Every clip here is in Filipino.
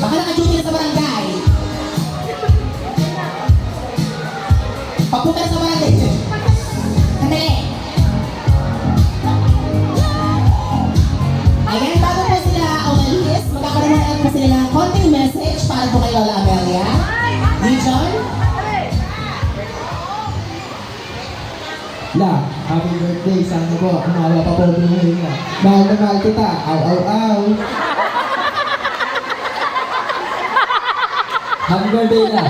Baka naka-duty na sa barangay. Pagpunta na sa barangay. Sandali. Ayan, bago po sila umalis, magkakaroon po sila ng konting message para po kay Lola Amelia. Dijon? La, happy birthday. Sana po, umawa pa po buhay na. Mahal na mahal kita. Aw, aw, aw. Happy birthday la.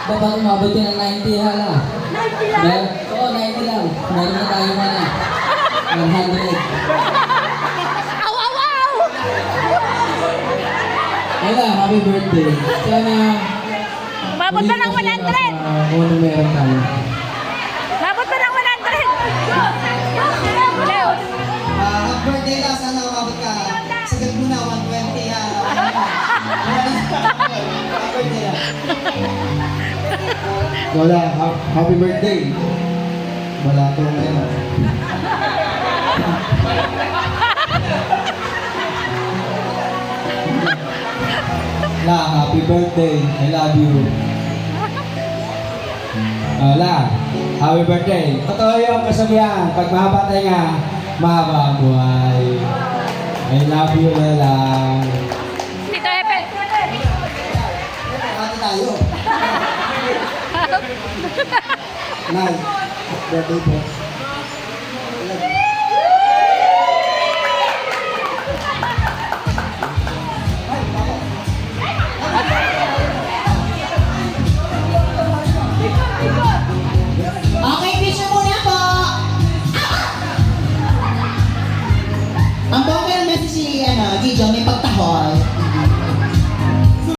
Dapat umabot ka ng 90 ha la. 90 lang? Oo, 90 lang. Meron na tayo mana. 100. Aw, aw, aw! Ayla, happy birthday. Sana... Babot pa ng 100! Kung ano meron tayo. Babot pa ng 100! Hello! Happy birthday ka, sana umabot ka. Sagad mo na, 120 ha. Happy birthday ha. Lola, happy birthday. Wala ko na yan. La, happy birthday. I love you. La, happy birthday. Totoo yung kasabihan. Pag mahaba tayo nga, mahaba ang buhay. I love you, Lola. Tito Epe! Pati tayo. Nay, birthday po.